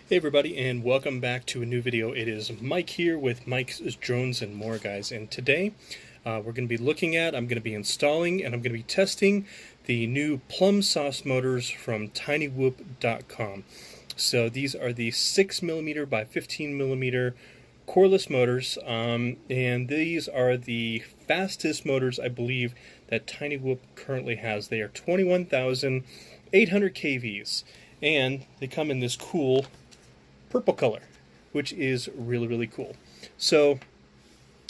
Hey everybody, and welcome back to a new video. It is Mike here with Mike's Drones and More, guys, and today we're going to be looking at, I'm going to be installing, and I'm going to be testing the new Plum sauce motors from tinywhoop.com. So these are the 6mm by 15mm coreless motors, and these are the fastest motors I believe that tinywhoop currently has. They are 21,800 kVs, and they come in this cool purple color, which is really cool. So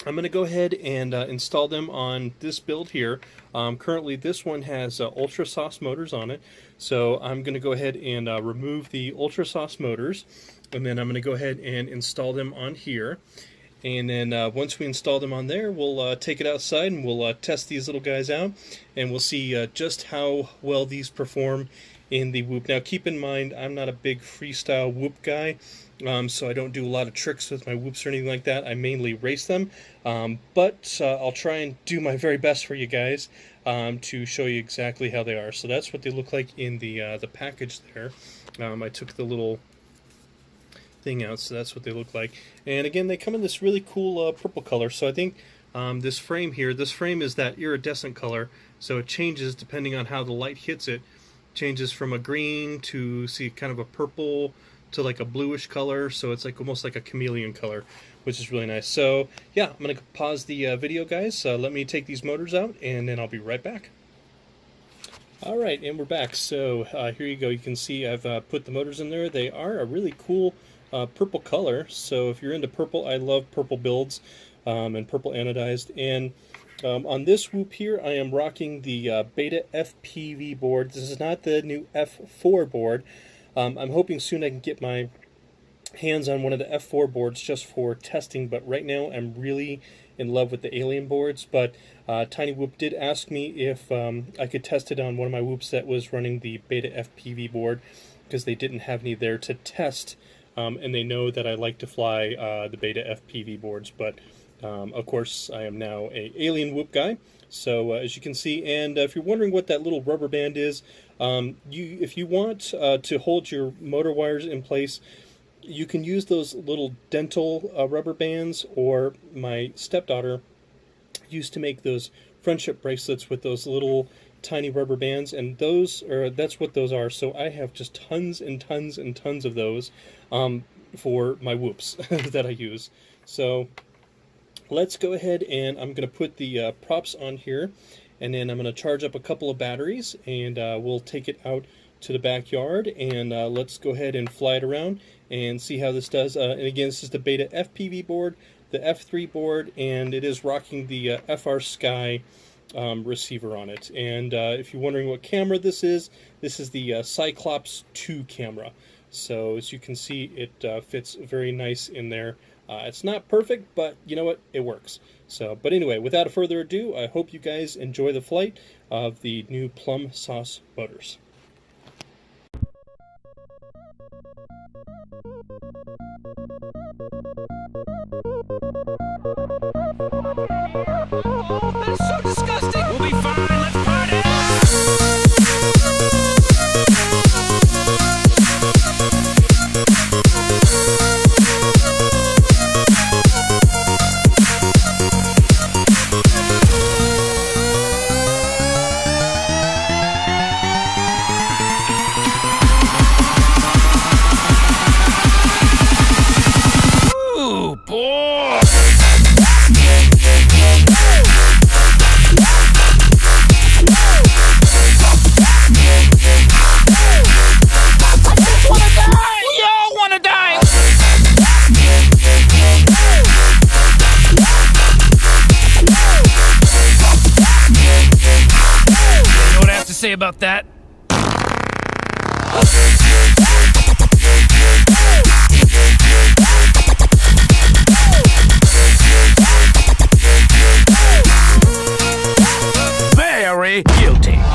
I'm going to go ahead and install them on this build here. Currently this one has ultra sauce motors on it, so I'm going to go ahead and remove the ultra sauce motors, and then I'm going to go ahead and install them on here. And then once we install them on there, we'll take it outside and we'll test these little guys out, and we'll see just how well these perform in the whoop. Now keep in mind, I'm not a big freestyle whoop guy, so I don't do a lot of tricks with my whoops or anything like that. I mainly race them, but I'll try and do my very best for you guys to show you exactly how they are. So that's what they look like in the package there. I took the little thing out, so that's what they look like. And again, they come in this really cool purple color. So I think this frame here, this frame is that iridescent color, so it changes depending on how the light hits it. Changes from a green to see kind of a purple to like a bluish color, so it's like almost like a chameleon color, which is really nice. So yeah, I'm gonna pause the video, guys. Let me take these motors out, and then I'll be right back. Alright, and we're back. So here you go. You can see I've put the motors in there. They are a really cool purple color, so if you're into purple, I love purple builds and purple anodized. And on this whoop here, I am rocking the Beta FPV board. This is not the new F4 board. I'm hoping soon I can get my hands on one of the F4 boards just for testing, but right now I'm really in love with the Alien boards. But tinywhoop did ask me if I could test it on one of my whoops that was running the Beta FPV board, because they didn't have any there to test, and they know that I like to fly the Beta FPV boards, but of course, I am now a Alien whoop guy. So as you can see, and if you're wondering what that little rubber band is, if you want to hold your motor wires in place, you can use those little dental rubber bands, or my stepdaughter used to make those friendship bracelets with those little tiny rubber bands, and that's what those are. So I have just tons and tons and tons of those for my whoops that I use. So let's go ahead, and I'm going to put the props on here, and then I'm going to charge up a couple of batteries, and we'll take it out to the backyard, and let's go ahead and fly it around and see how this does. And again, this is the Beta FPV board, the F3 board, and it is rocking the FR Sky receiver on it. And if you're wondering what camera this is the Cyclops 2 camera. So as you can see, it fits very nice in there. It's not perfect, but you know what? It works. So, but anyway, without further ado, I hope you guys enjoy the flight of the new Plum sauce motors. That's so disgusting! We'll be fine, let's party! Ooh, boy! Say about that. Very guilty. I'm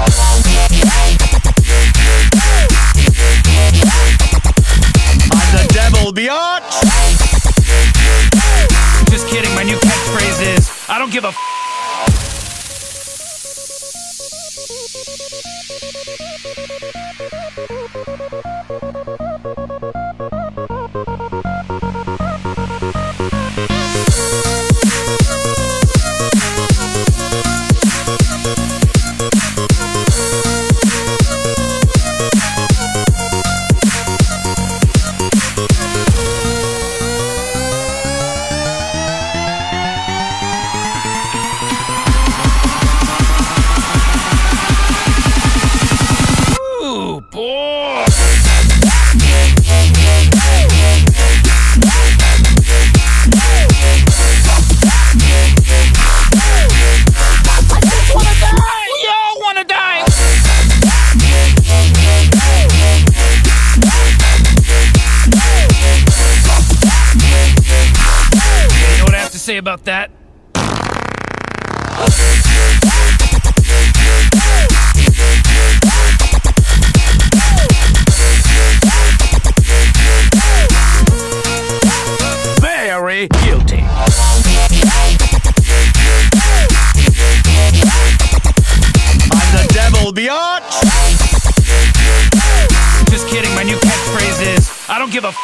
the devil, biatch. Just kidding, my new catchphrase is, I don't give a f. say about that? Very guilty. I'm the devil, biatch! Just kidding, my new catchphrase is, I don't give a f.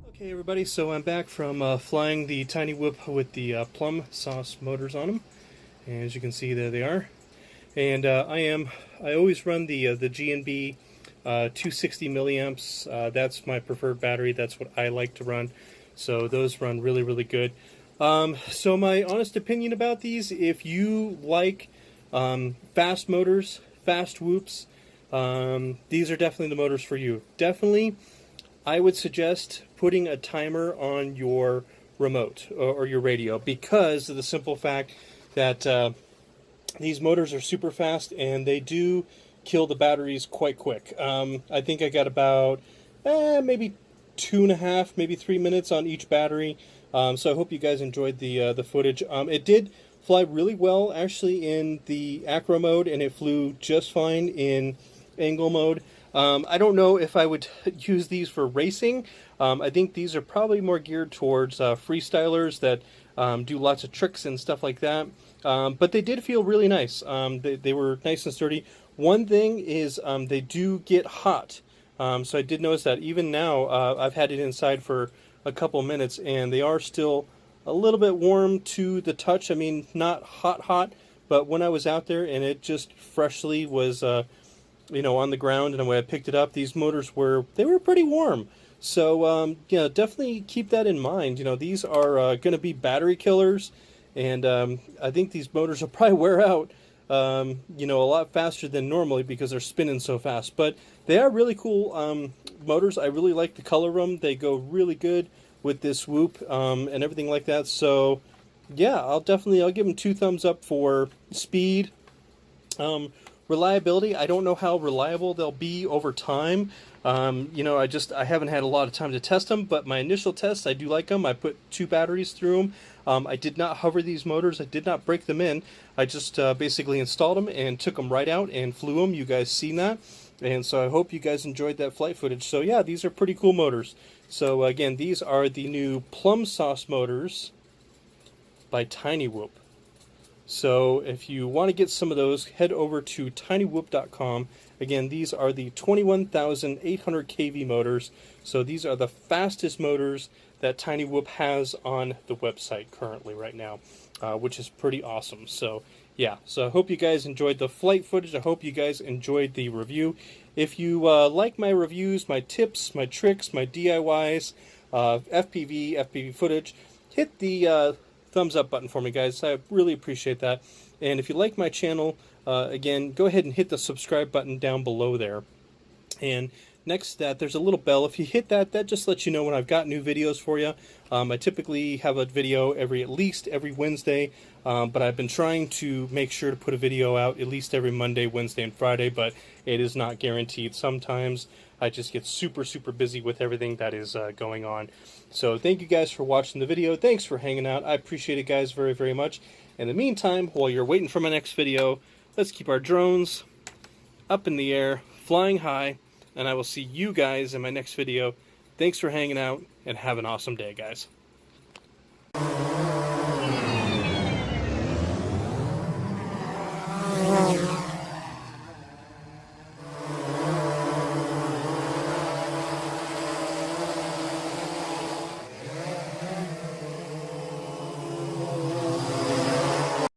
Okay, everybody, so I'm back from flying the Tiny Whoop with the Plum sauce motors on them. And as you can see, there they are. And I always run the G&B 260 milliamps. That's my preferred battery. That's what I like to run. So those run really, really good. So my honest opinion about these, if you like fast motors, fast whoops, these are definitely the motors for you. Definitely, I would suggest putting a timer on your remote or your radio, because of the simple fact that these motors are super fast and they do kill the batteries quite quick. I think I got about maybe 2.5, maybe 3 minutes on each battery. So I hope you guys enjoyed the footage. It did fly really well actually in the acro mode, and it flew just fine in angle mode. I don't know if I would use these for racing. I think these are probably more geared towards freestylers that do lots of tricks and stuff like that. But they did feel really nice. They were nice and sturdy. One thing is they do get hot. So I did notice that even now I've had it inside for a couple minutes and they are still a little bit warm to the touch. I mean, not hot, but when I was out there and it just freshly was on the ground, and when I picked it up, these motors were pretty warm. So definitely keep that in mind. These are going to be battery killers, and I think these motors will probably wear out a lot faster than normally because they're spinning so fast. But they are really cool motors. I really like the color of them. They go really good with this whoop and everything like that. So yeah, I'll give them 2 thumbs up for speed. Reliability, I don't know how reliable they'll be over time. I haven't had a lot of time to test them, but my initial tests, I do like them. I put 2 batteries through them. I did not hover these motors. I did not break them in. I just basically installed them and took them right out and flew them. You guys seen that. And so I hope you guys enjoyed that flight footage. So yeah, these are pretty cool motors. So again, these are the new Plum Sauce motors by Tiny Whoop. So if you want to get some of those, head over to tinywhoop.com. Again, these are the 21,800 kV motors. So these are the fastest motors that Tiny Whoop has on the website currently right now, which is pretty awesome. So yeah, so I hope you guys enjoyed the flight footage. I hope you guys enjoyed the review. If you like my reviews, my tips, my tricks, my DIYs, FPV footage, hit the thumbs up button for me, guys. I really appreciate that. And if you like my channel, again, go ahead and hit the subscribe button down below there. And next to that, there's a little bell. If you hit that, that just lets you know when I've got new videos for you. I typically have a video at least every Wednesday, but I've been trying to make sure to put a video out at least every Monday, Wednesday, and Friday, but it is not guaranteed. Sometimes I just get super, super busy with everything that is going on. So thank you guys for watching the video. Thanks for hanging out. I appreciate it, guys, very, very much. In the meantime, while you're waiting for my next video, let's keep our drones up in the air, flying high, and I will see you guys in my next video. Thanks for hanging out, and have an awesome day, guys.